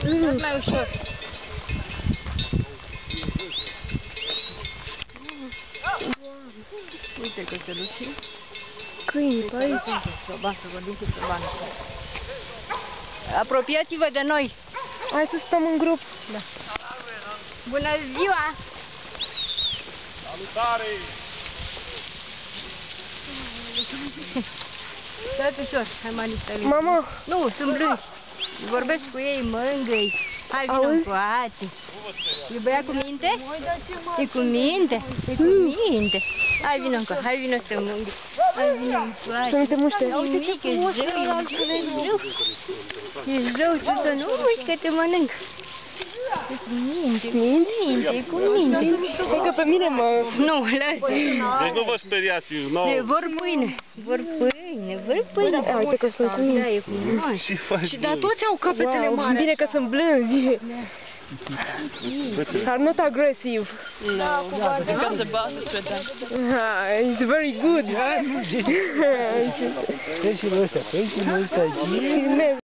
Mai ușor. Uite că se duce. Câini, pe aici. Să vorbim cu Soban. Apropiați-vă de noi. Hai să stăm în grup. Da. Bună ziua! Salutare! Stai pe șor, hai manitele. Mama! Nu, sunt blânzi. Vorbesc cu ei, mângâi. Hai vină încoace. E băiat cu minte? E cu minte? E cu minte. Hai vină încoace, hai vină să te mângâi. Hai vină încoace. Să nu te muște. Uite ce frumos e rău. Ești rău, să nu uiți că te mănânc. E cu minte, e cu minte. Hai că pe mine mă... Nu, lasă. Deci nu vă speriați, Vor pâine. Vor pâine. Uite că sunt cu mine. Da, e frumos. Ce faci? Și dar toți au capetele mari. Bine că sunt blânzi. Are not aggressive. Because the boss is with them. It's very good. Pensiile ăstea, Filmez.